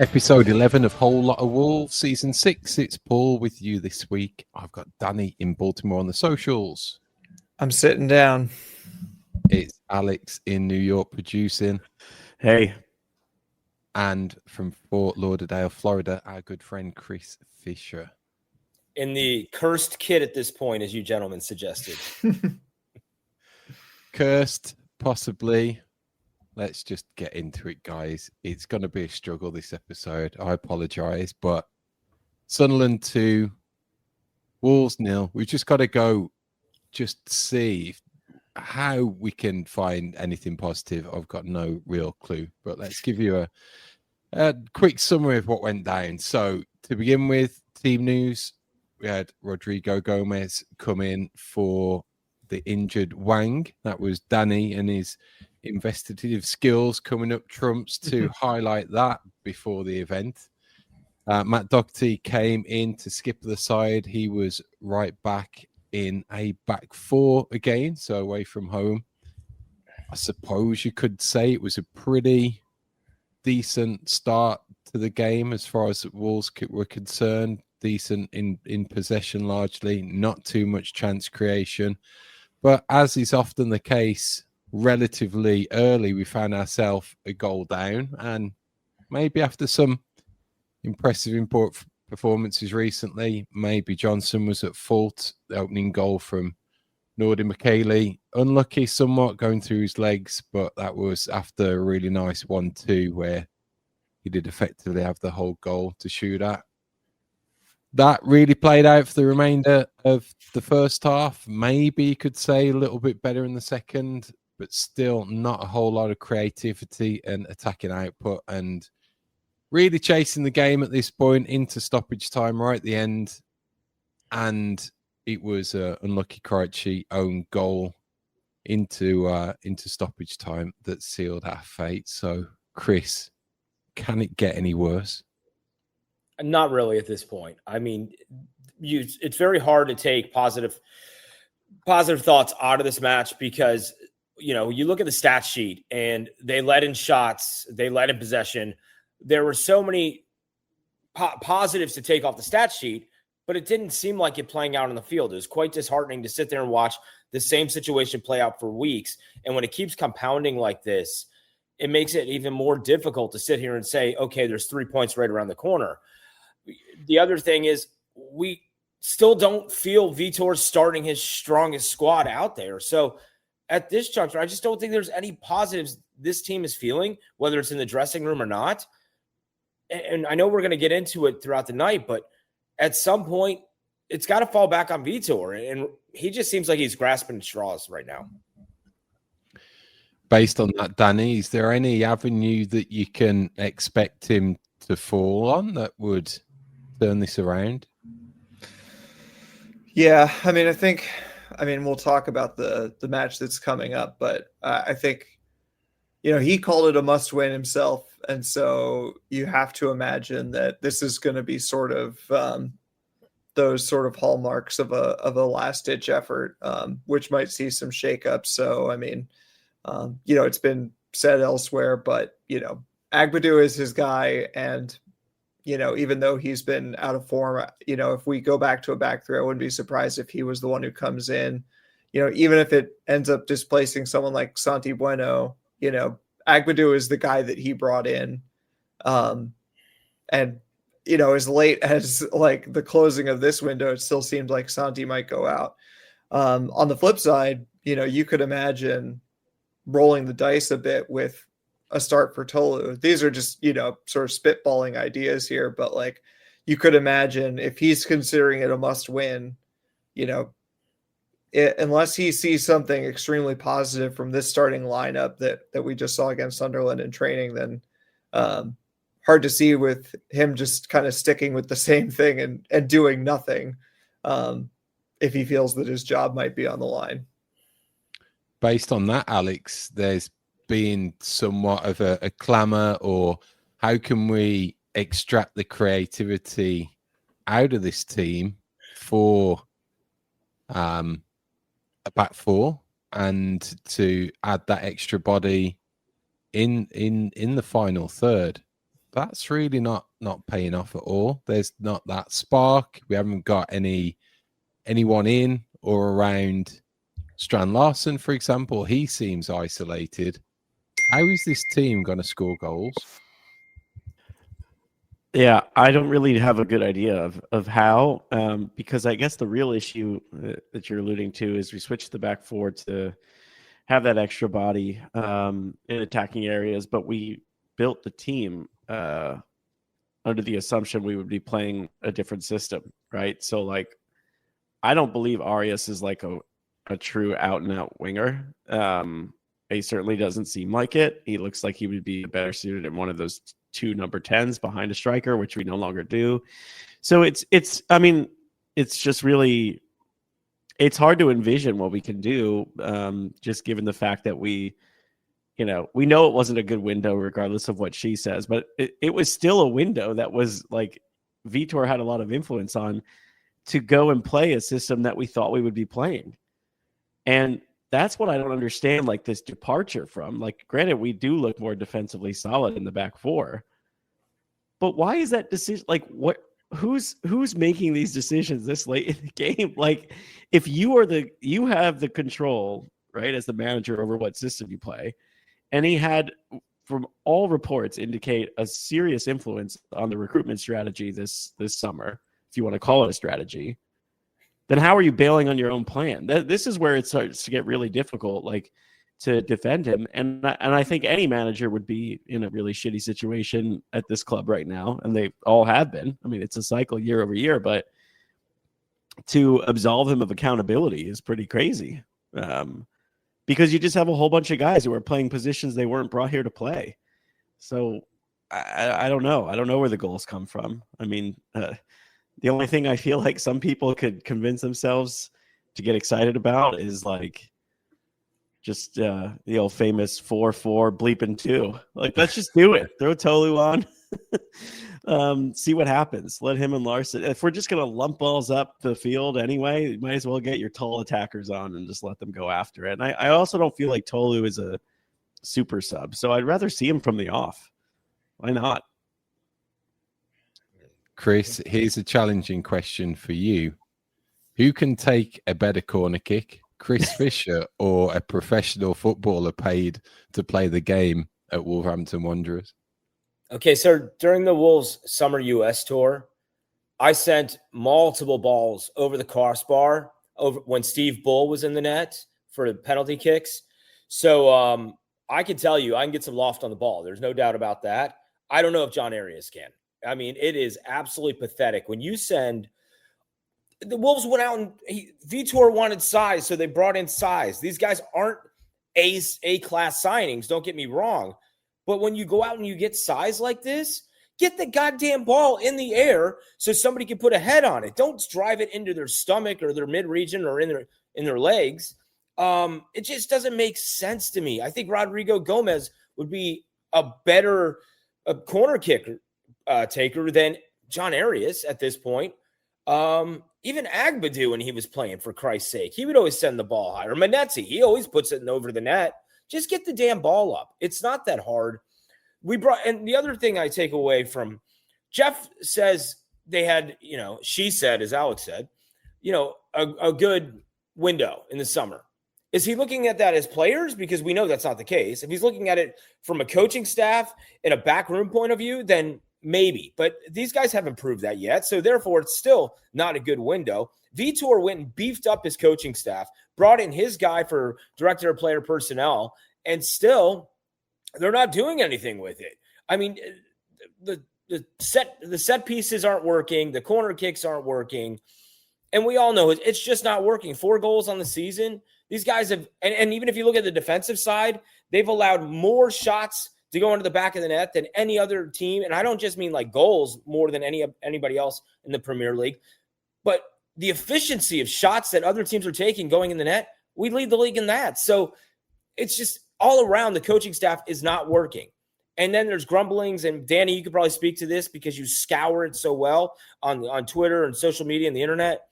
Episode 11 of Whole Lot of Wolves, Season 6. It's Paul with you this week. I've got Danny in Baltimore on the socials. I'm sitting down. It's Alex in New York producing. Hey. And from Fort Lauderdale, Florida, our good friend Chris Fischer. In the cursed kid at this point, as you gentlemen suggested. Cursed, possibly. Let's just get into it, guys. It's going to be a struggle this episode. I apologise, but Sunderland 2, Wolves 0. We've just got to go just see how we can find anything positive. I've got no real clue, but let's give you a quick summary of what went down. So to begin with, team news, we had Rodrigo Gomez come in for the injured Wang. That was Danny and his investigative skills coming up trumps to highlight that before the event. Matt Doherty came in to skip the side. He was right back in a back four again, so away from home. I suppose you could say it was a pretty decent start to the game as far as Wolves were concerned. Decent in possession largely, not too much chance creation. But as is often the case, relatively early, we found ourselves a goal down. And maybe after some impressive performances recently, maybe Johnson was at fault. The opening goal from Nordi Michele, unlucky somewhat going through his legs, but that was after a really nice 1-2 where he did effectively have the whole goal to shoot at. That really played out for the remainder of the first half. Maybe you could say a little bit better in the second, but still not a whole lot of creativity and attacking output, and really chasing the game at this point into stoppage time right at the end. And it was an unlucky Krejci own goal into stoppage time that sealed our fate. So, Chris, can it get any worse? Not really at this point. I mean, it's very hard to take positive thoughts out of this match because, you know, you look at the stat sheet and they let in shots, they let in possession. There were so many positives to take off the stat sheet, but it didn't seem like it playing out on the field. It was quite disheartening to sit there and watch the same situation play out for weeks. And when it keeps compounding like this, it makes it even more difficult to sit here and say, okay, there's 3 points right around the corner. The other thing is we still don't feel Vitor starting his strongest squad out there. So at this juncture, I just don't think there's any positives this team is feeling, whether it's in the dressing room or not. And I know we're going to get into it throughout the night, but at some point, it's got to fall back on Vitor. And he just seems like he's grasping straws right now. Based on that, Danny, is there any avenue that you can expect him to fall on that would turn this around? Yeah, I mean, we'll talk about the match that's coming up, but I think, you know, he called it a must-win himself, and so you have to imagine that this is going to be sort of those sort of hallmarks of a last-ditch effort, which might see some shakeups. So, I mean, you know, it's been said elsewhere, but, you know, Agbadu is his guy, and, you know, even though he's been out of form, you know, if we go back to a back three, I wouldn't be surprised if he was the one who comes in. You know, even if it ends up displacing someone like Santi Bueno, you know, Agbadu is the guy that he brought in. And, you know, as late as like the closing of this window, it still seems like Santi might go out. On the flip side, you know, you could imagine rolling the dice a bit with a start for Tolu. These are just, you know, sort of spitballing ideas here, but like you could imagine if he's considering it a must win, you know, unless he sees something extremely positive from this starting lineup that we just saw against Sunderland in training, then hard to see with him just kind of sticking with the same thing and doing nothing if he feels that his job might be on the line. Based on that, Alex, there's been somewhat of a clamour, or how can we extract the creativity out of this team for a back four and to add that extra body in the final third? that's really not paying off at all. There's not that spark. We haven't got anyone in or around Strand Larson, for example. He seems isolated. How is this team going to score goals? Yeah, I don't really have a good idea of how, because I guess the real issue that you're alluding to is we switched the back four to have that extra body in attacking areas, but we built the team under the assumption we would be playing a different system, right? So, like, I don't believe Arias is like a true out-and-out winger. He certainly doesn't seem like it. He looks like he would be better suited in one of those two number 10s behind a striker, which we no longer do. So it's just really, it's hard to envision what we can do, just given the fact that we know it wasn't a good window regardless of what she says, but it was still a window that was like Vitor had a lot of influence on to go and play a system that we thought we would be playing. And that's what I don't understand, like this departure from. Like, granted, we do look more defensively solid in the back four, but why is that decision? Like, who's making these decisions this late in the game? Like, if you have the control, right, as the manager over what system you play, and he had, from all reports, indicate a serious influence on the recruitment strategy this summer, if you want to call it a strategy, then how are you bailing on your own plan? This is where it starts to get really difficult, like, to defend him. And I think any manager would be in a really shitty situation at this club right now, and they all have been. I mean, it's a cycle year over year, but to absolve him of accountability is pretty crazy, because you just have a whole bunch of guys who are playing positions they weren't brought here to play. So I don't know. I don't know where the goals come from. I mean, the only thing I feel like some people could convince themselves to get excited about is like just the old famous 4-4 bleeping 2. Like, let's just do it. Throw Tolu on, see what happens. Let him and Larson. If we're just going to lump balls up the field anyway, you might as well get your tall attackers on and just let them go after it. And I also don't feel like Tolu is a super sub, so I'd rather see him from the off. Why not? Chris, here's a challenging question for you. Who can take a better corner kick, Chris Fischer or a professional footballer paid to play the game at Wolverhampton Wanderers? Okay, so during the Wolves summer US tour, I sent multiple balls over the crossbar over when Steve Bull was in the net for the penalty kicks. So I can tell you, I can get some loft on the ball. There's no doubt about that. I don't know if John Arias can. I mean, it is absolutely pathetic. When you send – the Wolves went out and Vitor wanted size, so they brought in size. These guys aren't A-class signings, don't get me wrong. But when you go out and you get size like this, get the goddamn ball in the air so somebody can put a head on it. Don't drive it into their stomach or their mid-region or in their legs. It just doesn't make sense to me. I think Rodrigo Gomez would be a better corner kicker taker than John Arias at this point. Even Agbadu, when he was playing, for Christ's sake, he would always send the ball high. Or Manetzi, he always puts it over the net. Just get the damn ball up. It's not that hard. And the other thing I take away from Jeff says they had, she said, as Alex said, a good window in the summer. Is he looking at that as players? Because we know that's not the case. If he's looking at it from a coaching staff and a backroom point of view, then maybe. But these guys haven't proved that yet. So therefore, it's still not a good window. Vitor went and beefed up his coaching staff, brought in his guy for director of player personnel, and still they're not doing anything with it. I mean, the set pieces aren't working. The corner kicks aren't working. And we all know it's just not working. 4 goals on the season. These guys have, and even if you look at the defensive side, they've allowed more shots to go into the back of the net than any other team. And I don't just mean like goals more than anybody else in the Premier League, but the efficiency of shots that other teams are taking going in the net, we lead the league in that. So it's just all around the coaching staff is not working. And then there's grumblings, and Danny, you could probably speak to this because you scour it so well on Twitter and social media and the internet.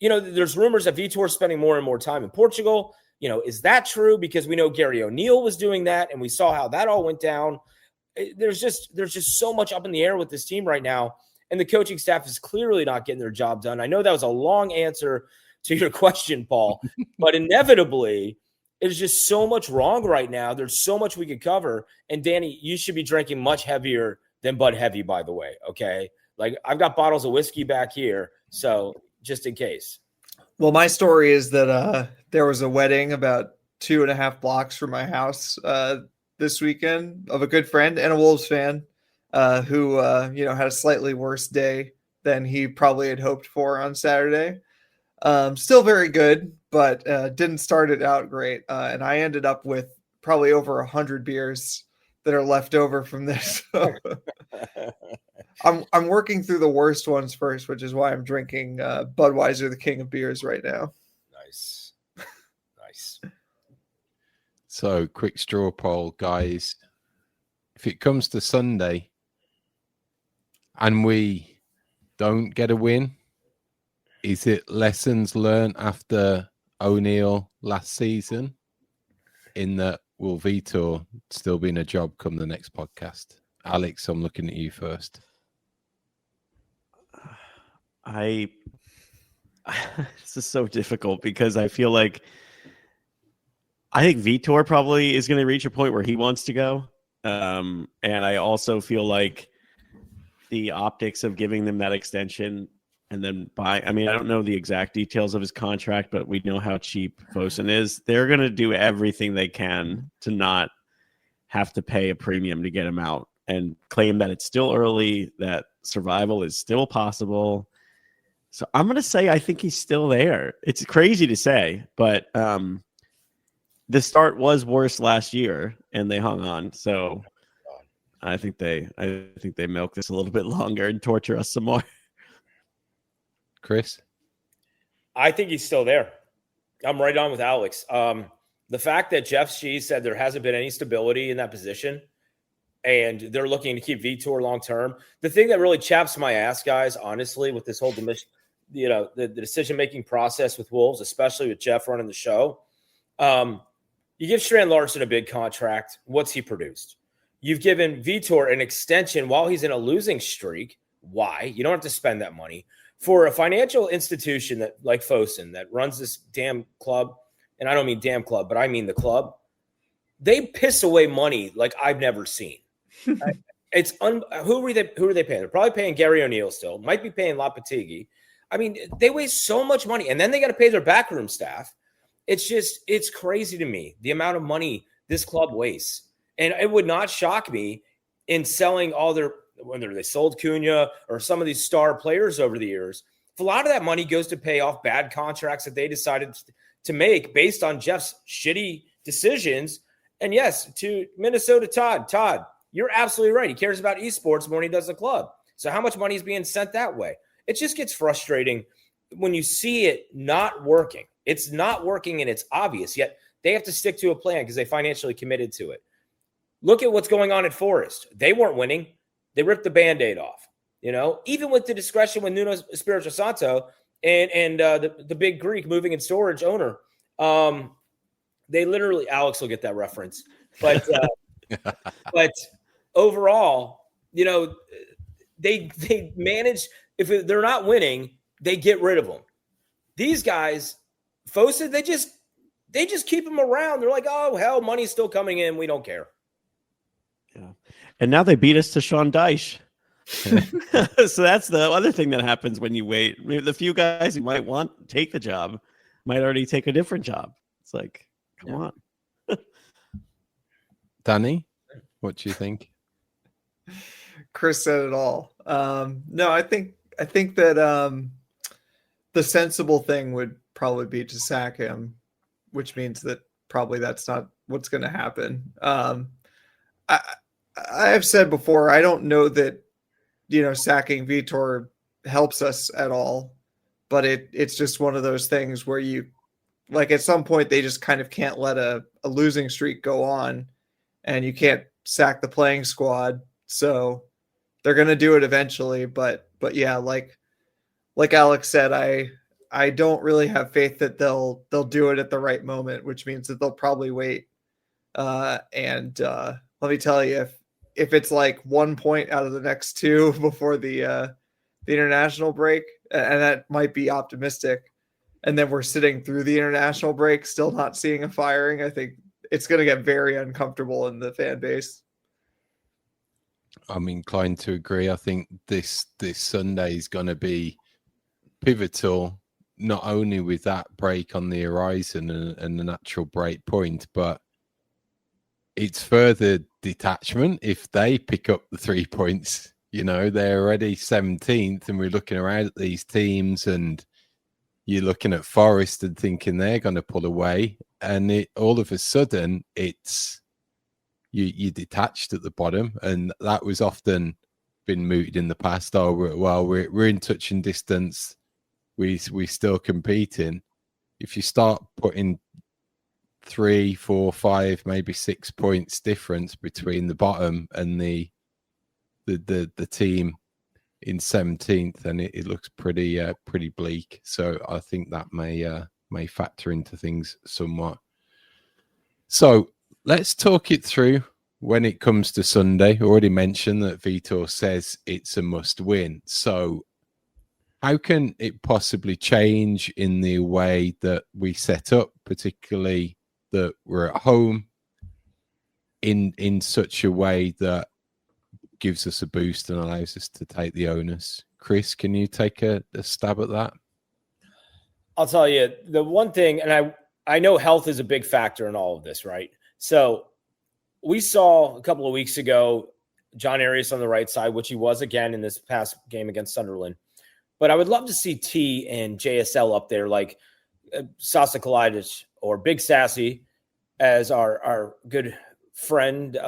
There's rumors that Vitor is spending more and more time in Portugal. Is that true? Because we know Gary O'Neill was doing that, and we saw how that all went down. there's just so much up in the air with this team right now, and the coaching staff is clearly not getting their job done. I know that was a long answer to your question, Paul, but inevitably, there's just so much wrong right now. There's so much we could cover. And Danny, you should be drinking much heavier than Bud Heavy, by the way. Okay. Like, I've got bottles of whiskey back here. So just in case. Well, my story is that there was a wedding about 2.5 blocks from my house this weekend of a good friend and a Wolves fan who had a slightly worse day than he probably had hoped for on Saturday. Still very good, but didn't start it out great. And I ended up with probably over 100 beers that are left over from this. I'm working through the worst ones first, which is why I'm drinking Budweiser, the king of beers, right now. Nice. So, quick straw poll, guys. If it comes to Sunday and we don't get a win, is it lessons learned after O'Neill last season in that will Vitor still be in a job come the next podcast? Alex, I'm looking at you first. This is so difficult because I feel like I think Vitor probably is going to reach a point where he wants to go. And I also feel like the optics of giving them that extension and then I don't know the exact details of his contract, but we know how cheap Fosun is. They're going to do everything they can to not have to pay a premium to get him out and claim that it's still early, that survival is still possible. So I'm going to say I think he's still there. It's crazy to say, but the start was worse last year and they hung on. So I think they milk this a little bit longer and torture us some more. Chris? I think he's still there. I'm right on with Alex. The fact that Jeff Shee said there hasn't been any stability in that position and they're looking to keep Vitor long term. The thing that really chaps my ass, guys, honestly, with this whole the decision-making process with Wolves, especially with Jeff running the show, you give Strand Larson a big contract. What's he produced? You've given Vitor an extension while he's in a losing streak. Why? You don't have to spend that money. For a financial institution that like Fosun that runs this damn club, and I don't mean damn club, but I mean the club, they piss away money like I've never seen. Who are they paying? They're probably paying Gary O'Neill still. Might be paying Lopetegui. I mean, they waste so much money, and then they got to pay their backroom staff. It's crazy to me the amount of money this club wastes, and it would not shock me in selling all their. Whether they sold Cunha or some of these star players over the years, a lot of that money goes to pay off bad contracts that they decided to make based on Jeff's shitty decisions. And yes, to Minnesota Todd, you're absolutely right. He cares about esports more than he does the club. So how much money is being sent that way? It just gets frustrating when you see it not working. It's not working and it's obvious, yet they have to stick to a plan because they financially committed to it. Look at what's going on at Forest. They weren't winning. They ripped the Band-Aid off, even with the discretion with Nuno Espirito Santo and the big Greek moving and storage owner. They literally, Alex will get that reference. But but overall, they manage, if they're not winning, they get rid of them. These guys, Fosun, they just keep them around. They're like, oh, hell, money's still coming in. We don't care. Yeah. And now they beat us to Sean Dyche. So that's the other thing that happens when you wait. I mean, the few guys who might want to take the job might already take a different job. It's like, come on. Danny, what do you think? Chris said it all. No, I think that the sensible thing would probably be to sack him, which means that probably that's not what's going to happen. I have said before, I don't know that, sacking Vitor helps us at all, but it's just one of those things where you, like, at some point they just kind of can't let a losing streak go on, and you can't sack the playing squad. So they're going to do it eventually. But yeah, like Alex said, I don't really have faith that they'll do it at the right moment, which means that they'll probably wait. And let me tell you, if it's like 1 point out of the next two before the international break, and that might be optimistic, and then we're sitting through the international break still not seeing a firing, I think it's going to get very uncomfortable in the fan base. I'm inclined to agree. I think this Sunday is going to be pivotal, not only with that break on the horizon and the natural break point, but it's further detachment if they pick up the 3 points. You know, they're already 17th, and we're looking around at these teams, and you're looking at Forest and thinking they're going to pull away, and all of a sudden it's you detached at the bottom, and that was often been mooted in the past. Oh, we're in touch and distance, we still competing. If you start putting 3, 4, 5, maybe 6 points difference between the bottom and the team in 17th, and it looks pretty bleak. So I think that may factor into things somewhat. So let's talk it through when it comes to Sunday. I already mentioned that Vitor says it's a must win. So how can it possibly change in the way that we set up, particularly that we're at home, in such a way that gives us a boost and allows us to take the onus? Chris, can you take a stab at that? I'll tell you the one thing, and I know health is a big factor in all of this, right? So we saw a couple of weeks ago John Arias on the right side, which he was again in this past game against Sunderland. But I would love to see T and JSL up there, like Sasa Kalajdzic or Big Sassy, as our good friend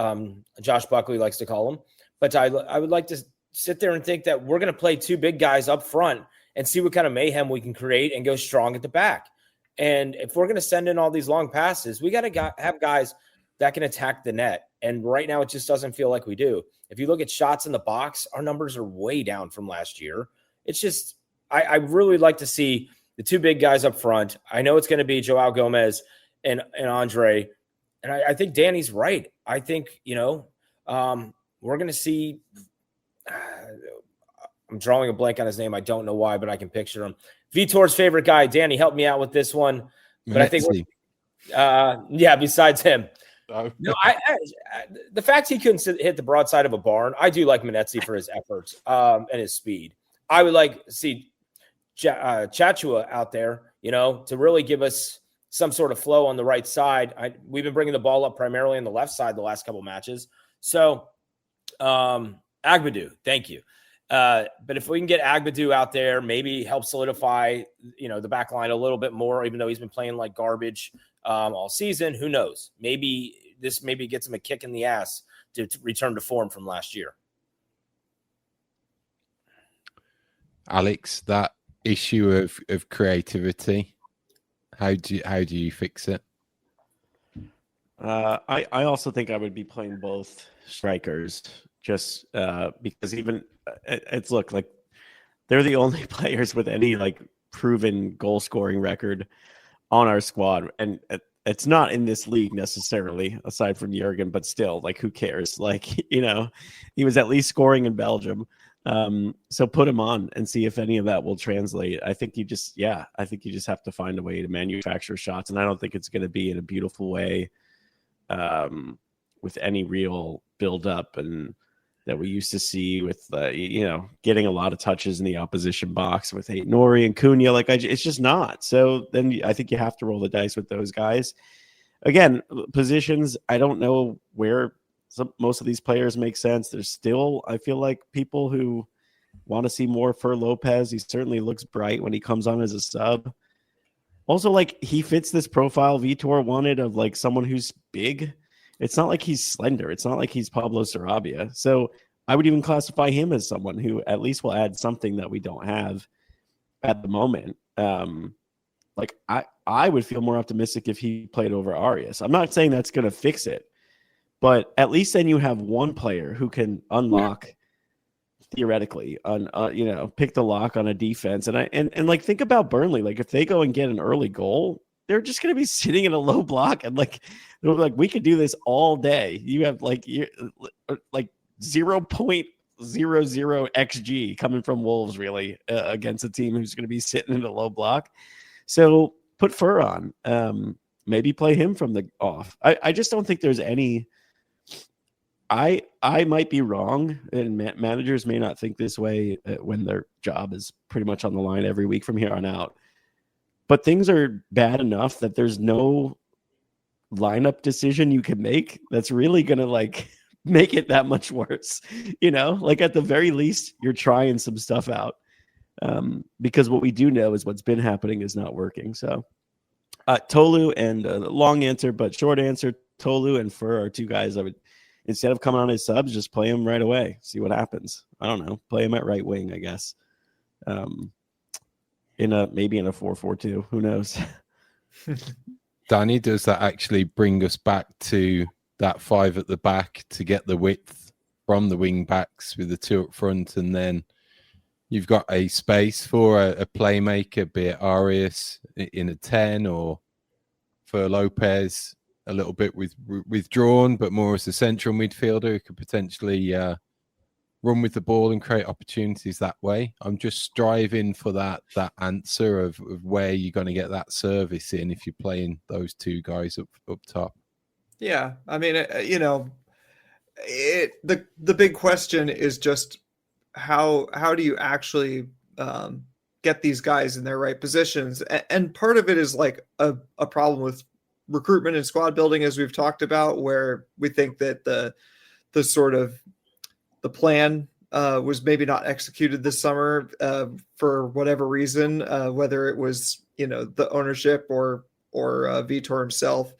Josh Buckley likes to call him. But I would like to sit there and think that we're going to play two big guys up front and see what kind of mayhem we can create and go strong at the back. And if we're going to send in all these long passes, we got to have guys that can attack the net. And right now it just doesn't feel like we do. If you look at shots in the box, our numbers are way down from last year. It's just, I really like to see the two big guys up front. I know it's going to be Joao Gomez and Andre. And I think Danny's right. I think, we're going to see, I'm drawing a blank on his name. I don't know why, but I can picture him. Vitor's favorite guy. Danny, help me out with this one. But I think, besides him. No, the fact he couldn't hit the broadside of a barn, I do like Manetzi for his efforts and his speed. I would like to see Chachua out there, to really give us some sort of flow on the right side. We've been bringing the ball up primarily on the left side the last couple of matches. So Agbadou, thank you. But if we can get Agbadou out there, maybe help solidify, the back line a little bit more, even though he's been playing like garbage all season. Who knows? Maybe gets him a kick in the ass to return to form from last year. Alex, that issue of creativity, how do you fix it? I also think I would be playing both strikers, just because even it's like they're the only players with any like proven goal scoring record on our squad, and it's not in this league necessarily, aside from Jurgen, but still, like, who cares? Like, he was at least scoring in Belgium. So put him on and see if any of that will translate. I think you just have to find a way to manufacture shots, and I don't think it's going to be in a beautiful way with any real build up and that we used to see with getting a lot of touches in the opposition box with Nori and Cunha. Like, it's just not. So then I think you have to roll the dice with those guys. Again, positions, I don't know where most of these players make sense. There's still, I feel like, people who want to see more for Lopez. He certainly looks bright when he comes on as a sub. Also, like, he fits this profile Vitor wanted of like someone who's big. It's not like he's slender. It's not like he's Pablo Sarabia. So I would even classify him as someone who at least will add something that we don't have at the moment. Like, I would feel more optimistic if he played over Arias. I'm not saying that's going to fix it, but at least then you have one player who can unlock theoretically pick the lock on a defense. And like, think about Burnley. Like, if they go and get an early goal, they're just going to be sitting in a low block and like we could do this all day. You have like 0.00 XG coming from Wolves, really, against a team who's going to be sitting in a low block. So put Fur on. Maybe play him from the off. I just don't think there's any. I might be wrong, and managers may not think this way when their job is pretty much on the line every week from here on out. But things are bad enough that there's no lineup decision you can make that's really going to like make it that much worse. Like at the very least, you're trying some stuff out, because what we do know is what's been happening is not working. So Tolu and long answer, but short answer, Tolu and Fur are two guys I would, instead of coming on as subs, just play him right away. See what happens. I don't know. Play him at right wing, I guess. Maybe in a 4-4-2. Who knows? Danny, does that actually bring us back to that 5 at the back to get the width from the wing backs with the 2 up front, and then you've got a space for a playmaker, be it Arias in a 10 or for Lopez a little bit withdrawn, but more as a central midfielder who could potentially run with the ball and create opportunities that way? I'm just striving for that answer of where you're going to get that service in if you're playing those 2 guys up top. Yeah, I mean, the big question is just how do you actually get these guys in their right positions? And part of it is like a problem with recruitment and squad building, as we've talked about, where we think that the sort of the plan was maybe not executed this summer for whatever reason, whether it was the ownership or Vitor himself.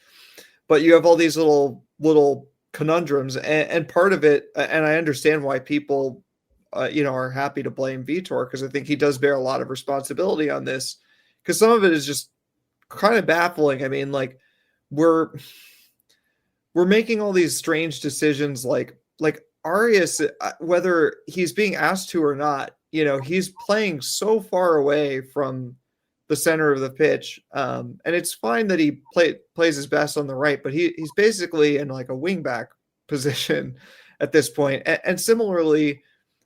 But you have all these little conundrums, and part of it, and I understand why people are happy to blame Vitor, because I think he does bear a lot of responsibility on this, because some of it is just kind of baffling. I mean, like we're making all these strange decisions, like Arias, whether he's being asked to or not, he's playing so far away from the center of the pitch. And it's fine that he plays his best on the right, but he's basically in like a wing back position at this point. And similarly,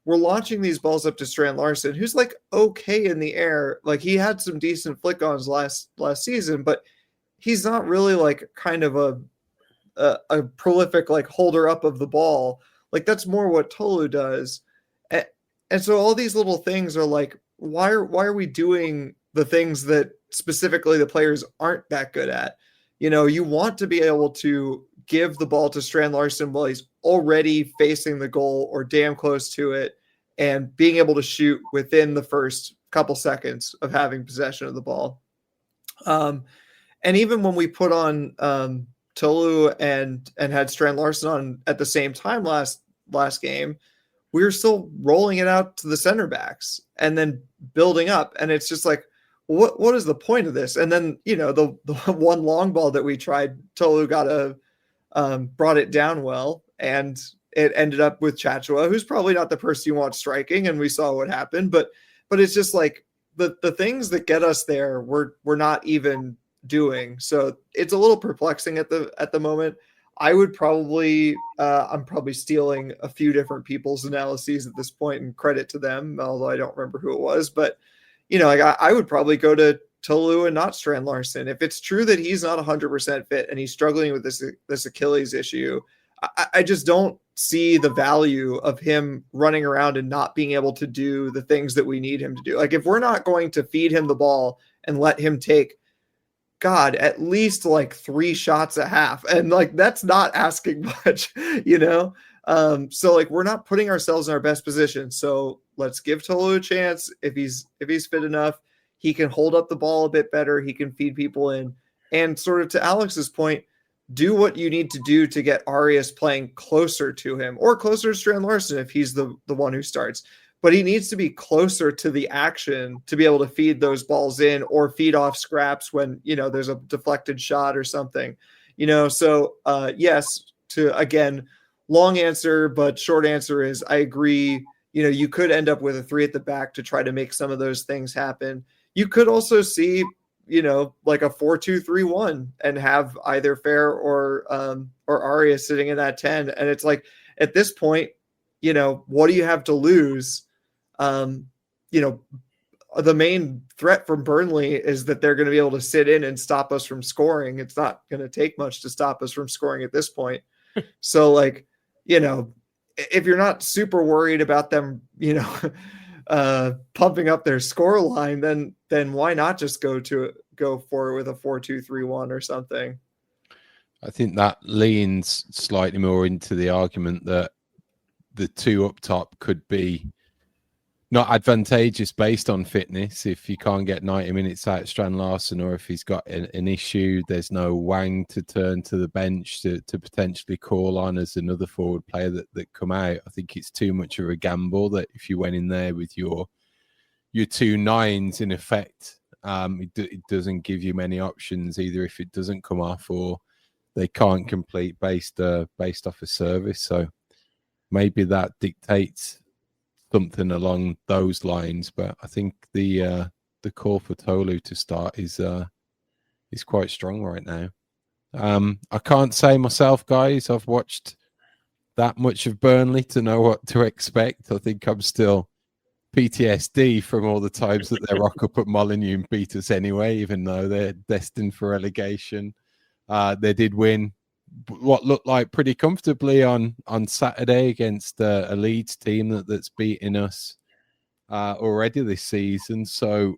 we're launching these balls up to Strand Larsen, who's like okay in the air. Like he had some decent flick-ons last season, but he's not really like kind of a prolific like holder up of the ball. Like that's more what Tolu does. And so all these little things are like, why are we doing the things that specifically the players aren't that good at? You want to be able to give the ball to Strand Larsen while he's already facing the goal or damn close to it, and being able to shoot within the first couple seconds of having possession of the ball. And even when we put on Tolu and had Strand Larsen on at the same time last game, we were still rolling it out to the center backs and then building up. And it's just like, what is the point of this? And then, the one long ball that we tried, Tolu brought it down well, and it ended up with Chachua, who's probably not the person you want striking. And we saw what happened, but it's just like the things that get us there, we're not even doing. So it's a little perplexing at the moment. I would probably, I'm probably stealing a few different people's analyses at this point, and credit to them, although I don't remember who it was. But, I would probably go to Tolu and not Strand Larsen. If it's true that he's not 100% fit and he's struggling with this Achilles issue, I just don't see the value of him running around and not being able to do the things that we need him to do. Like if we're not going to feed him the ball and let him take, God, at least like 3 shots a half. And like, that's not asking much, So like, we're not putting ourselves in our best position. So let's give Tolu a chance. If he's fit enough, he can hold up the ball a bit better. He can feed people in, and sort of to Alex's point, do what you need to do to get Arias playing closer to him, or closer to Strand Larsen if he's the one who starts. But he needs to be closer to the action to be able to feed those balls in, or feed off scraps when, there's a deflected shot or something, So yes, to, again, long answer, but short answer is I agree. You could end up with a 3 at the back to try to make some of those things happen. You could also see, like a 4-2-3-1 and have either Fair or Arias sitting in that 10. And it's like, at this point, what do you have to lose? The main threat from Burnley is that they're going to be able to sit in and stop us from scoring. It's not going to take much to stop us from scoring at this point. So if you're not super worried about them, pumping up their score line, then why not just go for it with a 4-2-3-1 or something? I think that leans slightly more into the argument that the two up top could be not advantageous based on fitness. If you can't get 90 minutes out of Strand Larsen, or if he's got an issue, there's no Wang to turn to the bench to potentially call on as another forward player that come out. I think it's too much of a gamble that if you went in there with your two nines, in effect, it doesn't give you many options, either if it doesn't come off or they can't complete based off a service. So maybe that dictates something along those lines, but I think the call for Tolu to start is quite strong right now. I can't say myself, guys, I've watched that much of Burnley to know what to expect. I think I'm still PTSD from all the times that they rock up at Molineux and beat us anyway, even though they're destined for relegation. They did win what looked like pretty comfortably on Saturday against a Leeds team that's beaten us already this season. So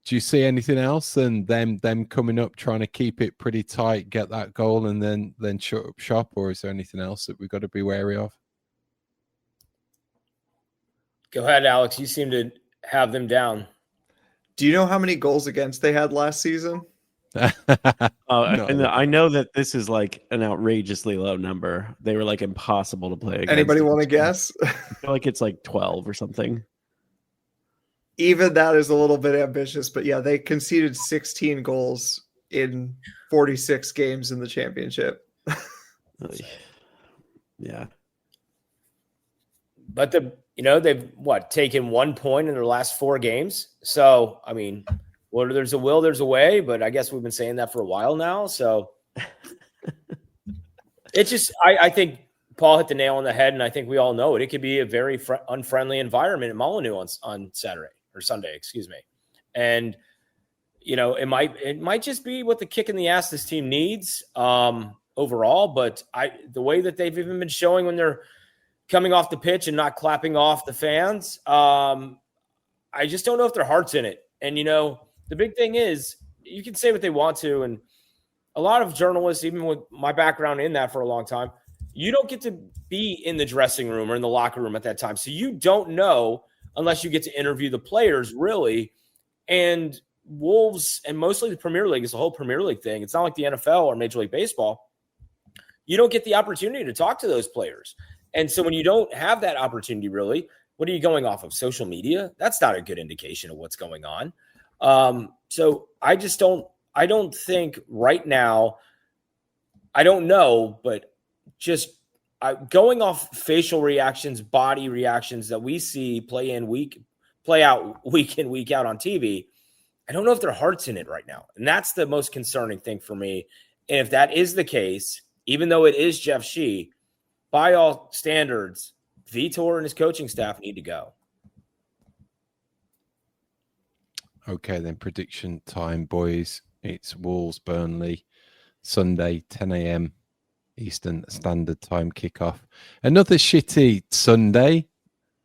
do you see anything else than them coming up, trying to keep it pretty tight, get that goal and then shut up shop, or is there anything else that we've got to be wary of? Go ahead, Alex. You seem to have them down. Do you know how many goals against they had last season? No. And I know that this is like an outrageously low number. They were like impossible to play against. Anybody want to guess? I feel like it's like 12 or something. Even that is a little bit ambitious, but yeah, they conceded 16 goals in 46 games in the championship. Yeah. But they've taken 1 point in their last 4 games. So, I mean, well, there's a will, there's a way, but I guess we've been saying that for a while now. So it's just, I think Paul hit the nail on the head, and I think we all know it. It could be a very unfriendly environment at Molineux on Saturday or Sunday, excuse me. And, it might just be what the kick in the ass this team needs overall. But the way that they've even been showing when they're coming off the pitch and not clapping off the fans, I just don't know if their heart's in it. And, the big thing is you can say what they want to. And a lot of journalists, even with my background in that for a long time, you don't get to be in the dressing room or in the locker room at that time. So you don't know unless you get to interview the players, really. And Wolves, and mostly the Premier League, is the whole Premier League thing. It's not like the NFL or Major League Baseball. You don't get the opportunity to talk to those players. And so when you don't have that opportunity, really, what are you going off of? Social media? That's not a good indication of what's going on. So I don't think right now, I don't know, but just going off facial reactions, body reactions that we see play out week in, week out on TV, I don't know if their heart's in it right now. And that's the most concerning thing for me. And if that is the case, even though it is Jeff Shee, by all standards, Vitor and his coaching staff need to go. Okay, then prediction time, boys. It's Wolves, Burnley, Sunday, 10 a.m. Eastern Standard Time kickoff. Another shitty Sunday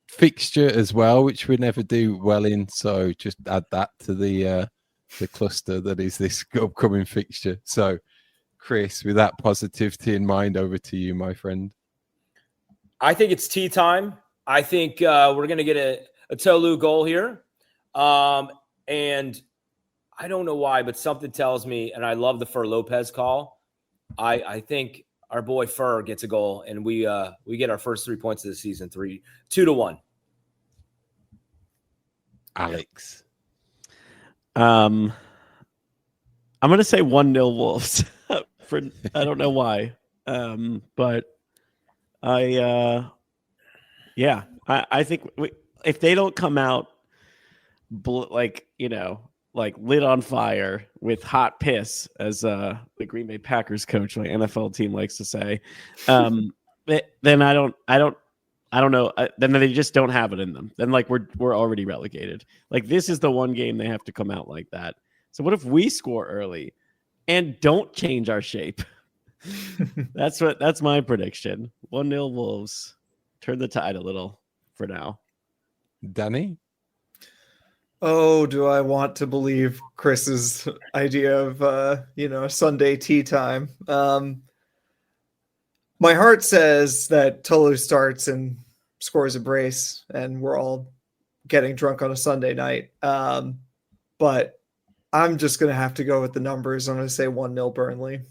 fixture as well, which we never do well in. So just add that to the cluster that is this upcoming fixture. So, Chris, with that positivity in mind, over to you, my friend. I think it's tea time. I think we're going to get a Tolu goal here. And I don't know why, but something tells me, and I love the Fer Lopez call. I think our boy Fer gets a goal, and we get our first 3 points of the season, 2-1. Alex. I'm going to say 1-0 Wolves. I don't know why. But I think if they don't come out like lit on fire with hot piss, as the Green Bay Packers coach, my NFL team, likes to say, then I don't I don't know. Then they just don't have it in them. Then like we're already relegated. Like this is the one game they have to come out like that. So what if we score early and don't change our shape? That's my prediction. 1-0 Wolves. Turn the tide a little for now. Danny? Oh, do I want to believe Chris's idea of Sunday tea time? My heart says that Tolu starts and scores a brace, and we're all getting drunk on a Sunday night. But I'm just going to have to go with the numbers. I'm going to say 1-0 Burnley.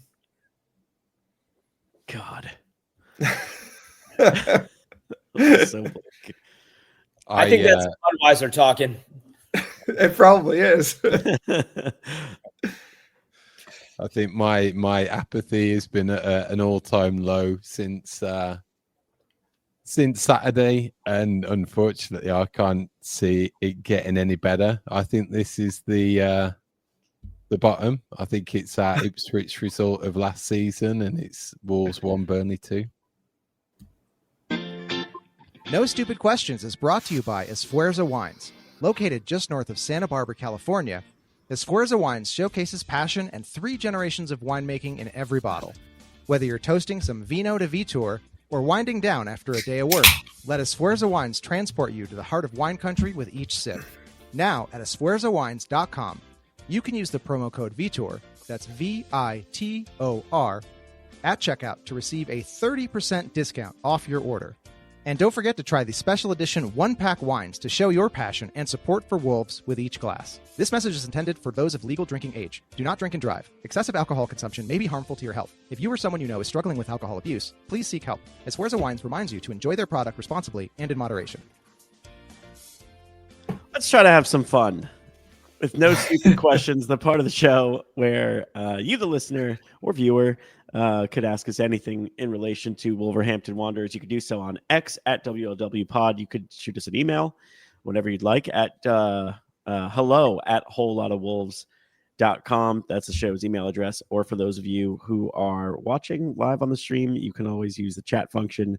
God. So I think that's Budweiser talking. It probably is. I think my apathy has been at an all-time low since Saturday, and unfortunately, I can't see it getting any better. I think this is the bottom. I think it's our Ipswich result of last season, and it's Wolves 1, Burnley 2. No Stupid Questions is brought to you by Esfuerzo Wines. Located just north of Santa Barbara, California, Esfuerzo Wines showcases passion and 3 generations of winemaking in every bottle. Whether you're toasting some Vino de Vitor or winding down after a day of work, let Esfuerzo Wines transport you to the heart of wine country with each sip. Now at esfuerzowines.com, you can use the promo code Vitor, that's VITOR, at checkout to receive a 30% discount off your order. And don't forget to try the special edition 1-pack wines to show your passion and support for Wolves with each glass. This message is intended for those of legal drinking age. Do not drink and drive. Excessive alcohol consumption may be harmful to your health. If you or someone you know is struggling with alcohol abuse, please seek help. Esfuerzo Wines reminds you to enjoy their product responsibly and in moderation. Let's try to have some fun with No Stupid Questions, the part of the show where you, the listener or viewer, could ask us anything in relation to Wolverhampton Wanderers. You could do so on X at WLWpod. You could shoot us an email whenever you'd like at hello@wholelotofwolves.com. That's the show's email address. Or for those of you who are watching live on the stream, you can always use the chat function.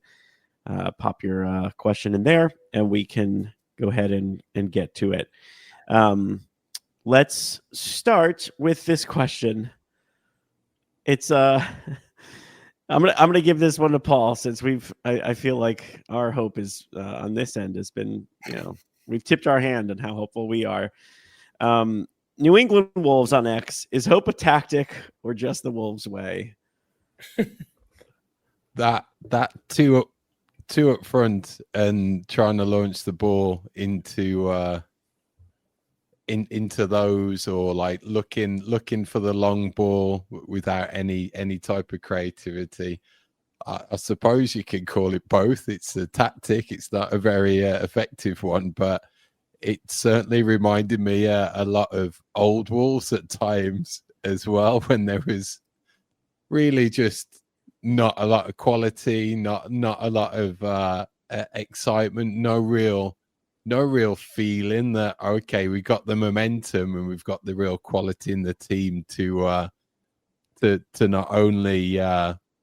Pop your question in there, and we can go ahead and get to it. Let's start with this question. It's I'm gonna give this one to Paul, since I feel like our hope is on this end has been, we've tipped our hand on how hopeful we are. New England Wolves on X, is hope a tactic or just the Wolves way? That two up front and trying to launch the ball into those, or like looking for the long ball without any type of creativity. I suppose you can call it both. It's a tactic. It's not a very effective one, but it certainly reminded me a lot of old Wolves at times as well, when there was really just not a lot of quality, not a lot of excitement, no real feeling that, okay, we got the momentum and we've got the real quality in the team to not only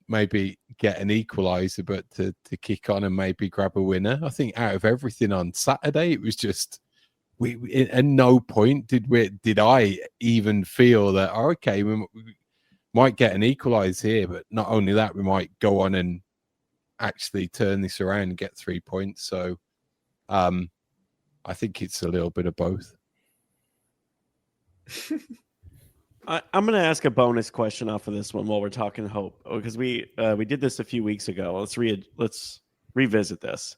maybe get an equalizer, but to kick on and maybe grab a winner. I think out of everything on Saturday, it was just we at no point did I even feel that, okay, we might get an equalizer here, but not only that, we might go on and actually turn this around and get 3 points. So I think it's a little bit of both. I'm going to ask a bonus question off of this one while we're talking hope, because we did this a few weeks ago. Let's revisit this.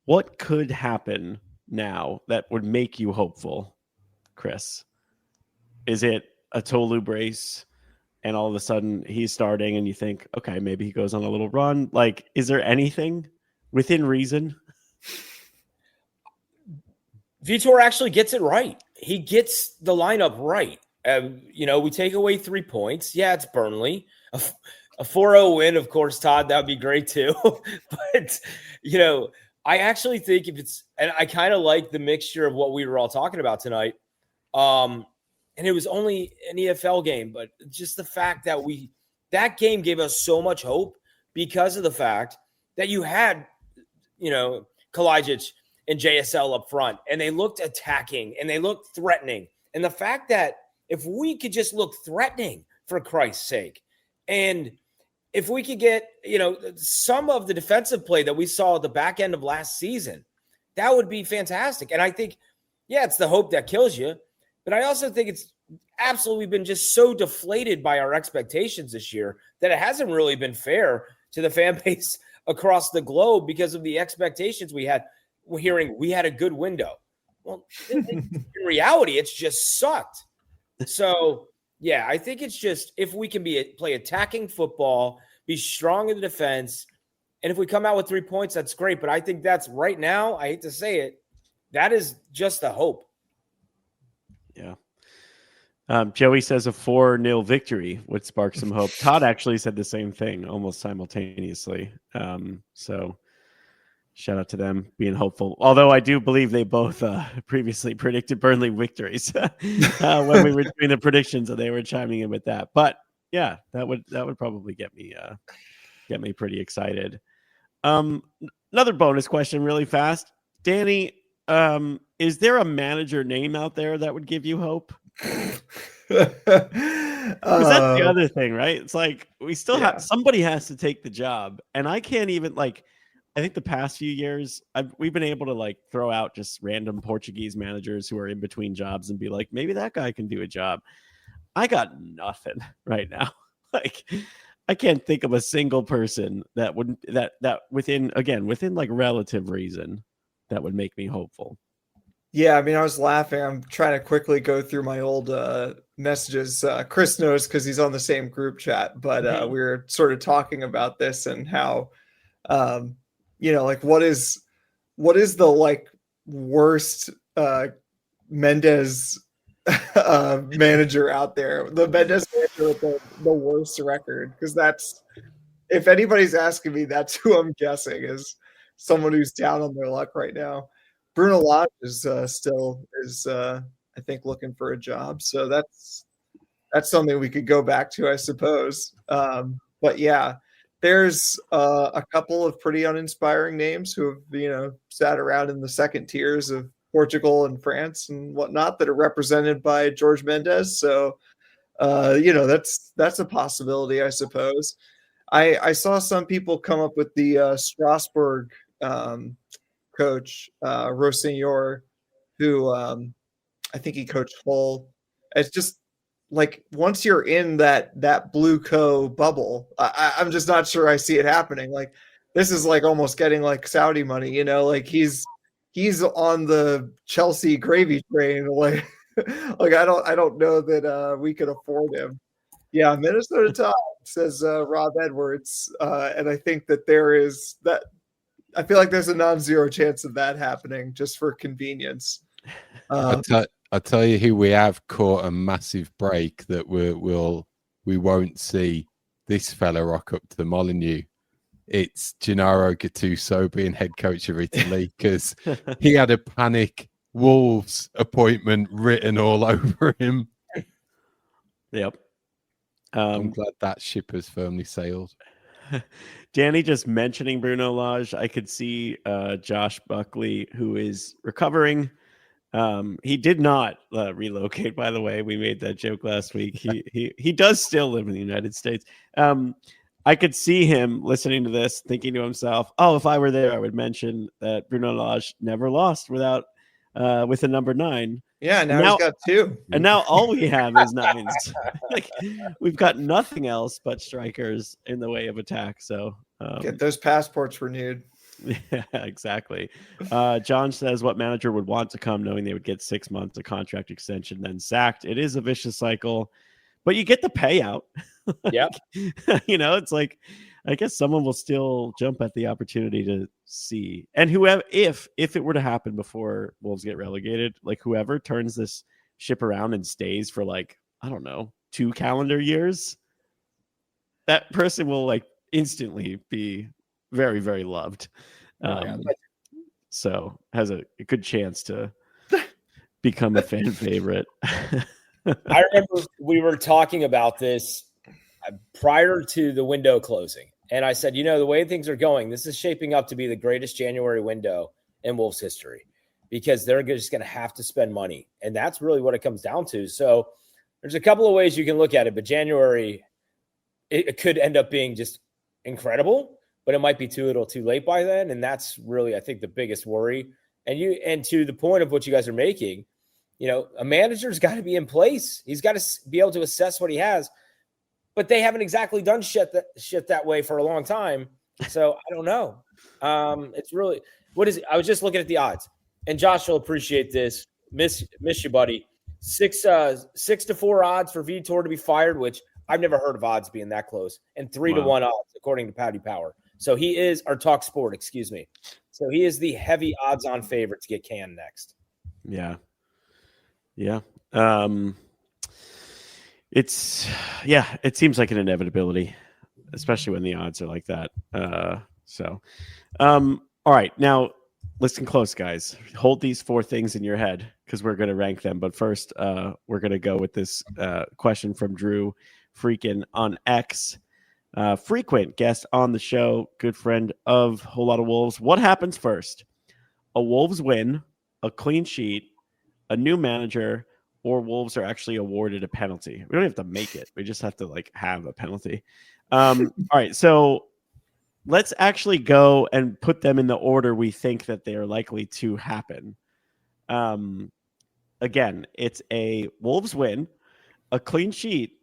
What could happen now that would make you hopeful, Chris? Is it a Tolu brace and all of a sudden he's starting and you think, okay, maybe he goes on a little run? Like, is there anything within reason? Vitor actually gets it right. He gets the lineup right. We take away 3 points. Yeah, it's Burnley. A 4-0 win, of course, Todd, that would be great too. But, I actually think and I kind of like the mixture of what we were all talking about tonight. And it was only an EFL game, but just the fact that that game gave us so much hope because of the fact that you had Kalajic and JSL up front, and they looked attacking and they looked threatening. And the fact that if we could just look threatening, for Christ's sake, and if we could get, some of the defensive play that we saw at the back end of last season, that would be fantastic. And I think, it's the hope that kills you, but I also think it's absolutely been just so deflated by our expectations this year that it hasn't really been fair to the fan base across the globe because of the expectations we had. We're hearing we had a good window. Well, in reality, it's just sucked. So, I think it's just if we can play attacking football, be strong in the defense, and if we come out with 3 points, that's great. But I think that's right now, I hate to say it, that is just the hope. Yeah. Joey says a 4-0 victory would spark some hope. Todd actually said the same thing almost simultaneously. So shout out to them being hopeful. Although I do believe they both previously predicted Burnley victories when we were doing the predictions, and they were chiming in with that. But yeah, that would probably get me pretty excited. Another bonus question really fast. Danny, is there a manager name out there that would give you hope? Because that's the other thing, right? It's like we still have somebody has to take the job, and I can't even I think the past few years we've been able to throw out just random Portuguese managers who are in between jobs and be like, maybe that guy can do a job. I got nothing right now. I can't think of a single person that wouldn't that within relative reason that would make me hopeful. Yeah, I mean, I was laughing. I'm trying to quickly go through my old messages. Chris knows because he's on the same group chat, but we were sort of talking about this and how, what is the worst Mendes manager out there? The Mendes manager with the worst record, because that's, if anybody's asking me, that's who I'm guessing is someone who's down on their luck right now. Bruno Lage is still I think looking for a job, so that's something we could go back to, I suppose. But yeah, there's a couple of pretty uninspiring names who have sat around in the second tiers of Portugal and France and whatnot that are represented by George Mendes. So that's a possibility, I suppose. I saw some people come up with the Strasbourg coach, Rossignol, who I think he coached Hull. It's just once you're in that blue co bubble, I'm just not sure I see it happening. This is almost getting Saudi money, he's on the Chelsea gravy train. I don't know that we could afford him. Yeah, Minnesota Todd says Rob Edwards, and I think that there is that. I feel like there's a non-zero chance of that happening just for convenience. I'll tell you who we have caught a massive break that we won't see this fella rock up to the Molineux. It's Gennaro Gattuso being head coach of Italy, because he had a panic Wolves appointment written all over him. Yep. I'm glad that ship has firmly sailed. Danny just mentioning Bruno Lage, I could see Josh Buckley, who is recovering. He did not relocate, by the way. We made that joke last week. He does still live in the United States. I could see him listening to this, thinking to himself, "Oh, if I were there, I would mention that Bruno Lage never lost with a number 9." Yeah, now he's got 2. And now all we have is 9s. We've got nothing else but strikers in the way of attack. So get those passports renewed. Yeah, exactly. John says, what manager would want to come knowing they would get 6 months of contract extension, then sacked? It is a vicious cycle, but you get the payout. Yeah. It's I guess someone will still jump at the opportunity to see. And whoever, if it were to happen before Wolves get relegated, whoever turns this ship around and stays for I don't know, 2 calendar years, that person will instantly be very, very loved. So has a good chance to become a fan favorite. I remember we were talking about this prior to the window closing, And I said, the way things are going, this is shaping up to be the greatest January window in Wolves history, because they're just going to have to spend money. And that's really what it comes down to. So there's a couple of ways you can look at it, but January, it could end up being just incredible, but it might be too little too late by then. And that's really, I think, the biggest worry. And to the point of what you guys are making, a manager's got to be in place. He's got to be able to assess what he has, but they haven't exactly done shit that way for a long time. So I don't know. It's really, what is it? I was just looking at the odds, and Josh will appreciate this. Miss you, buddy. 6-4 odds for Vitor to be fired, which I've never heard of odds being that close, and 3-1 odds according to Paddy Power. So he is our Talk Sport, excuse me. So he is the heavy odds-on favorite to get canned next. Yeah. It seems like an inevitability, especially when the odds are like that. All right, now listen close, guys. Hold these 4 things in your head because we're going to rank them. But first, we're going to go with this question from Drew Freakin on X. Frequent guest on the show, good friend of Whole Lot of Wolves. What happens first? A Wolves win, a clean sheet, a new manager, or Wolves are actually awarded a penalty? We don't have to make it. We just have to have a penalty. All right, so let's actually go and put them in the order we think that they are likely to happen. Again, it's a Wolves win, a clean sheet,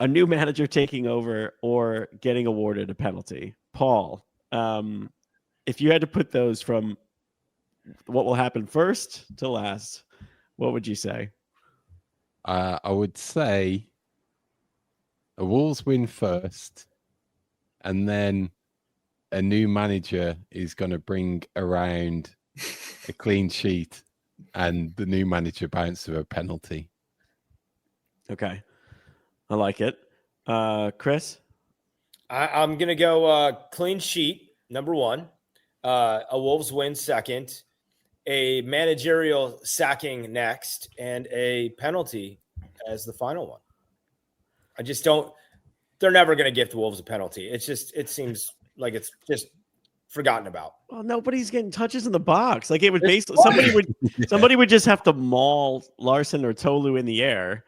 a new manager taking over, or getting awarded a penalty. Paul, if you had to put those from what will happen first to last, what would you say? I would say a Wolves win first, and then a new manager is going to bring around a clean sheet, and the new manager bounces a penalty. Okay. I like it. Chris? I'm going to go clean sheet, number 1. A Wolves win second. A managerial sacking next, and a penalty as the final one. I just don't. They're never going to give the Wolves a penalty. It seems like it's just forgotten about. Well, nobody's getting touches in the box. It would basically somebody would just have to maul Larson or Tolu in the air.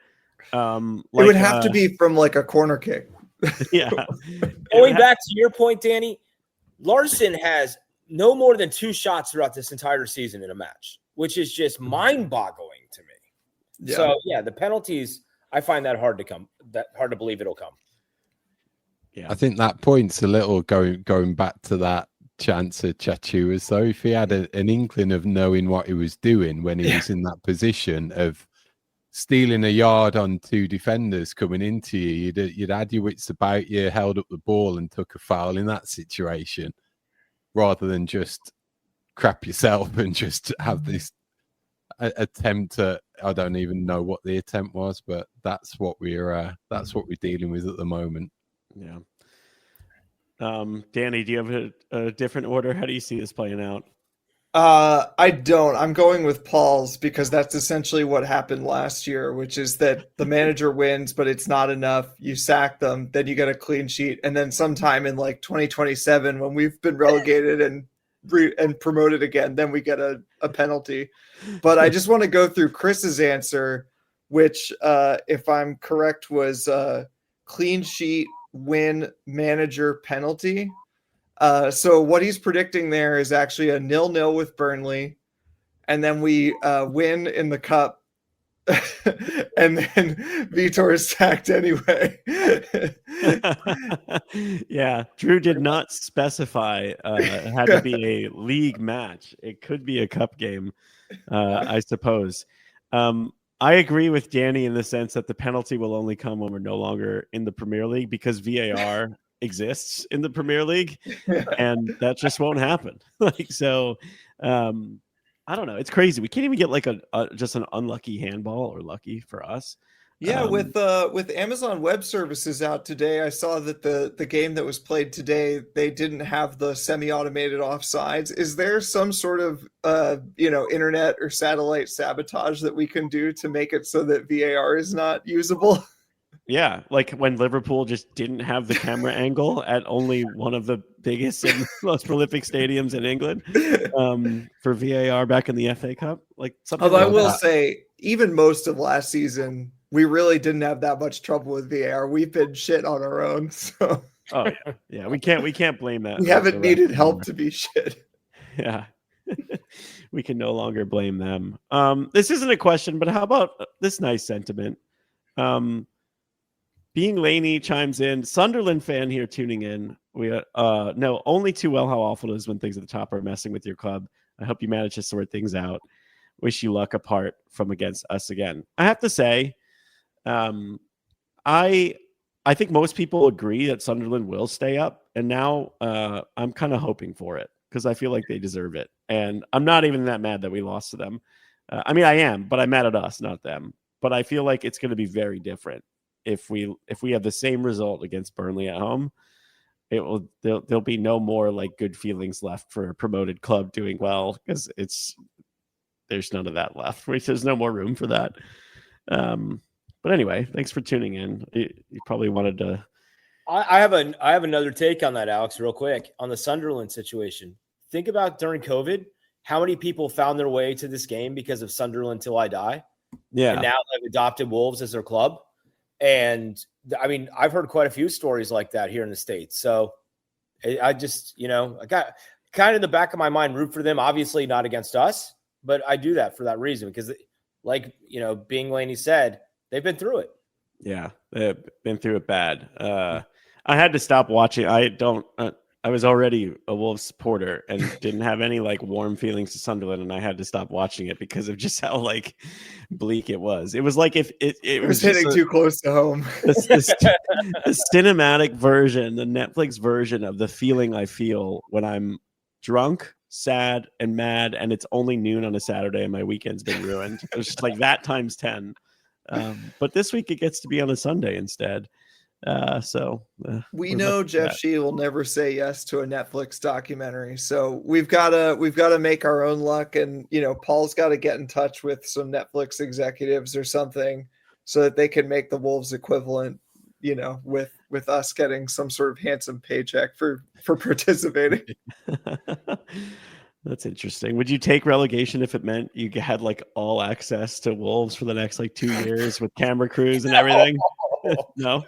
It would have to be from a corner kick. Yeah. Going back to your point, Danny, Larson has no more than 2 shots throughout this entire season in a match, which is just mind-boggling to me. Yeah. So the penalties, I find that hard to believe it'll come. Yeah, I think that point's a little going back to that chance of Chachu, as though if he had an inkling of knowing what he was doing when he was in that position of stealing a yard on 2 defenders coming into you, you'd had your wits about you, held up the ball and took a foul in that situation, rather than just crap yourself and just have this attempt at, I don't even know what the attempt was, but that's what we're dealing with at the moment. Yeah. Danny, do you have a different order? How do you see this playing out? I don't. I'm going with Paul's because that's essentially what happened last year, which is that the manager wins, but it's not enough. You sack them, then you get a clean sheet, and then sometime in 2027, when we've been relegated and promoted again, then we get a penalty. But I just want to go through Chris's answer, which, if I'm correct, was clean sheet, win, manager, penalty. So what he's predicting there is actually a 0-0 with Burnley, and then we win in the cup, and then Vitor is sacked anyway. Yeah, Drew did not specify it had to be a league match. It could be a cup game, I suppose. I agree with Danny in the sense that the penalty will only come when we're no longer in the Premier League, because VAR exists in the Premier League, and that just won't happen. I don't know. It's crazy. We can't even get just an unlucky handball, or lucky for us. Yeah, with Amazon Web Services out today, I saw that the game that was played today, they didn't have the semi-automated offsides. Is there some sort of internet or satellite sabotage that we can do to make it so that VAR is not usable? Yeah, like when Liverpool just didn't have the camera angle at only one of the biggest and most prolific stadiums in England for VAR back in the FA Cup. Like something. Although I like will that. say, even most of last season, we really didn't have that much trouble with VAR. We've been shit on our own, so Oh yeah, we can't blame that. we haven't needed help to be shit. Yeah. We can no longer blame them. This isn't a question, but how about this nice sentiment? Being Laney chimes in. Sunderland fan here tuning in. We no, only too well how awful it is when things at the top are messing with your club. I hope you manage to sort things out. Wish you luck apart from against us again. I have to say, I think most people agree that Sunderland will stay up, and now I'm kind of hoping for it because I feel like they deserve it. And I'm not even that mad that we lost to them. I mean, I am, but I'm mad at us, not them. But I feel like it's going to be very different if we have the same result against Burnley at home. There'll be no more like good feelings left for a promoted club doing well because there's none of that left. There's no more room for that. But anyway, thanks for tuning in. You probably wanted to. I have another take on that, Alex, real quick on the Sunderland situation. Think about during COVID, how many people found their way to this game because of Sunderland Till I Die. Yeah. And now they've adopted Wolves as their club. And I mean, I've heard quite a few stories like that here in the States. So I just, I got kind of in the back of my mind, root for them, obviously not against us, but I do that for that reason, because like, being Laney said, they've been through it. Yeah. They've been through it bad. I had to stop watching. I was already a Wolves supporter and didn't have any like warm feelings to Sunderland, and I had to stop watching it because of just how like bleak it was. It was like if it was hitting too close to home. The cinematic version, the Netflix version of the feeling I feel when I'm drunk, sad, and mad, and it's only noon on a Saturday and my weekend's been ruined. It was just like that times 10. But this week it gets to be on a Sunday instead. We know Jeff Shee will never say yes to a Netflix documentary, so we've got to make our own luck, and Paul's got to get in touch with some Netflix executives or something so that they can make the Wolves equivalent, with us getting some sort of handsome paycheck for participating. That's interesting. Would you take relegation if it meant you had like all access to Wolves for the next like 2 years with camera crews and everything? No.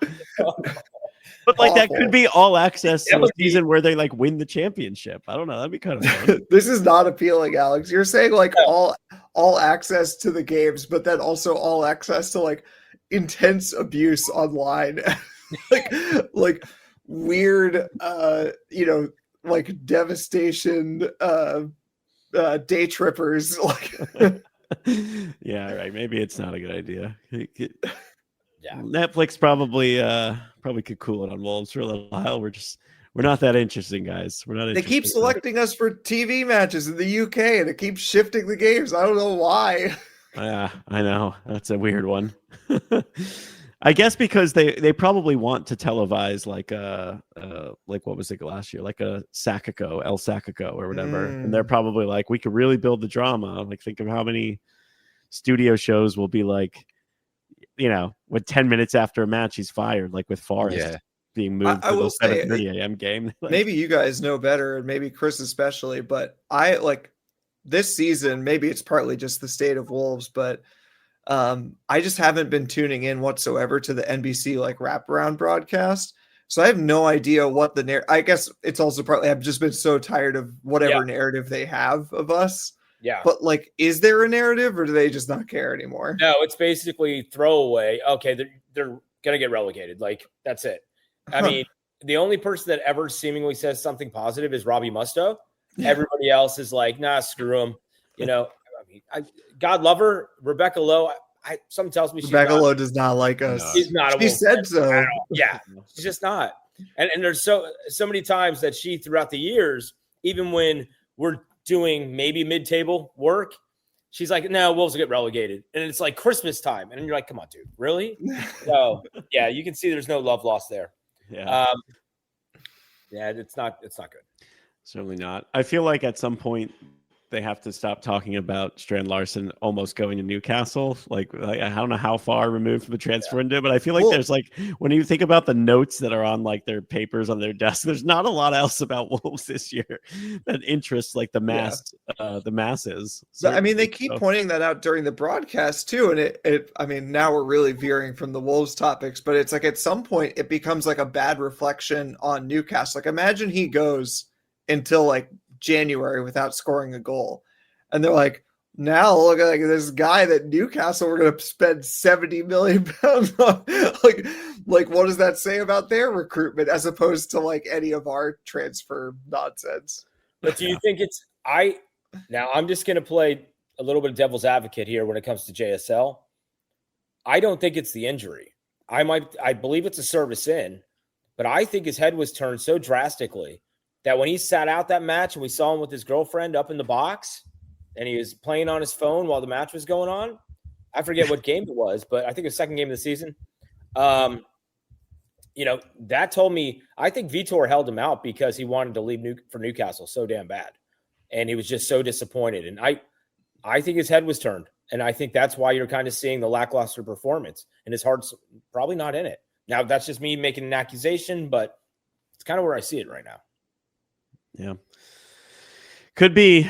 But like that could be all access to a season where they like win the championship. I don't know. That'd be kind of fun. This is not appealing, Alex. You're saying like all access to the games, but then also all access to like intense abuse online. like weird like devastation day trippers. Yeah, right. Maybe it's not a good idea. Yeah. Netflix probably could cool it on Wolves for a little while. We're not that interesting, guys. We're not. They keep selecting us for TV matches in the UK, and it keeps shifting the games. I don't know why. Yeah, I know. That's a weird one. I guess because they probably want to televise like what was it last year, like a El Sakako or whatever, and they're probably like, we could really build the drama. Like, think of how many studio shows will be like, when 10 minutes after a match he's fired, like with Forrest being moved to the 7:30 a.m. game. Maybe you guys know better, and maybe Chris especially, but I like this season. Maybe it's partly just the state of Wolves, but I just haven't been tuning in whatsoever to the NBC like wraparound broadcast. So I have no idea what I guess it's also partly I've just been so tired of whatever narrative they have of us. Yeah. But like, is there a narrative, or do they just not care anymore? No, it's basically throwaway. Okay, they're gonna get relegated. Like, that's it. I mean, the only person that ever seemingly says something positive is Robbie Mustoe. Yeah. Everybody else is like, nah, screw him. God love her, Rebecca Lowe. Something tells me Rebecca Lowe does not like us. She's not. She said so. Yeah, she's just not. And there's so many times that she, throughout the years, even when we're doing maybe mid-table work, she's like, no, Wolves will get relegated. And it's like Christmas time. And you're like, come on, dude, really? So yeah, you can see there's no love lost there. Yeah. It's not good. Certainly not. I feel like at some point they have to stop talking about Strand Larson almost going to Newcastle. Like I don't know how far removed from the transfer window, but I feel like there's like, when you think about the notes that are on like their papers on their desk, there's not a lot else about Wolves this year that interests like the masses. I mean, they keep pointing that out during the broadcast too. And I mean, now we're really veering from the Wolves topics, but it's like at some point it becomes like a bad reflection on Newcastle. Like imagine he goes until like January without scoring a goal. And they're like, now look at like this guy that Newcastle we're going to spend 70 million pounds on. like what does that say about their recruitment as opposed to like any of our transfer nonsense? But do you think now I'm just going to play a little bit of devil's advocate here when it comes to JSL. I don't think it's the injury. I believe it's a service in, but I think his head was turned so drastically that when he sat out that match and we saw him with his girlfriend up in the box and he was playing on his phone while the match was going on, I forget what game it was, but I think it was the second game of the season. That told me, I think Vitor held him out because he wanted to leave for Newcastle so damn bad. And he was just so disappointed. And I think his head was turned. And I think that's why you're kind of seeing the lackluster performance. And his heart's probably not in it. Now, that's just me making an accusation, but it's kind of where I see it right now. Yeah. Could be.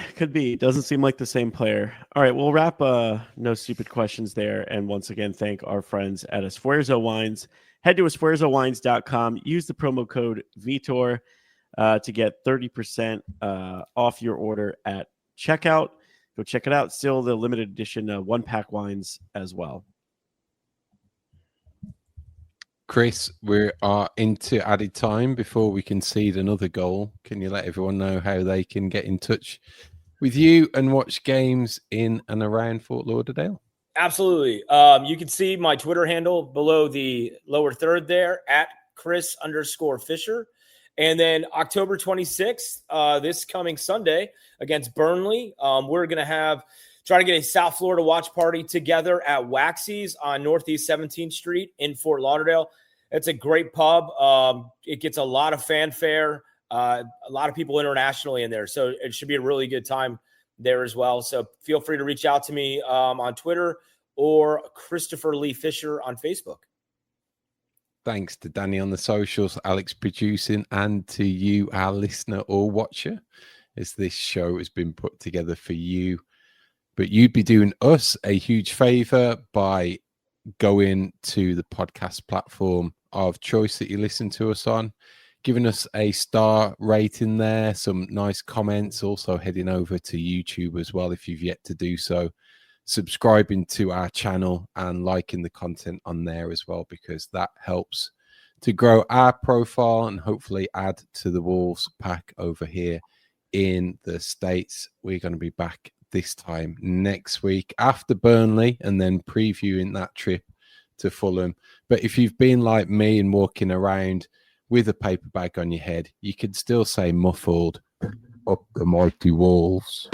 Doesn't seem like the same player. All right, we'll wrap No Stupid Questions there. And once again, thank our friends at Esfuerzo Wines. Head to esfuerzowines.com. Use the promo code Vitor to get 30% off your order at checkout. Go check it out. Still the limited edition one-pack wines as well. Chris, we are into added time before we concede another goal. Can you let everyone know how they can get in touch with you and watch games in and around Fort Lauderdale? Absolutely. You can see my Twitter handle below the lower third there at Chris_Fischer. And then October 26th, this coming Sunday against Burnley, we're going to try to get a South Florida watch party together at Waxy's on Northeast 17th Street in Fort Lauderdale. It's a great pub. It gets a lot of fanfare, a lot of people internationally in there. So it should be a really good time there as well. So feel free to reach out to me on Twitter or Christopher Lee Fisher on Facebook. Thanks to Danny on the socials, Alex producing, and to you, our listener or watcher, as this show has been put together for you. But you'd be doing us a huge favor by going to the podcast platform of choice that you listen to us on, giving us a star rating there, some nice comments, also heading over to YouTube as well if you've yet to do so, subscribing to our channel and liking the content on there as well, because that helps to grow our profile and hopefully add to the Wolves pack over here in the States. We're going to be back this time next week after Burnley and then previewing that trip to Fulham. But if you've been like me and walking around with a paper bag on your head, you could still say muffled, up the mighty Wolves.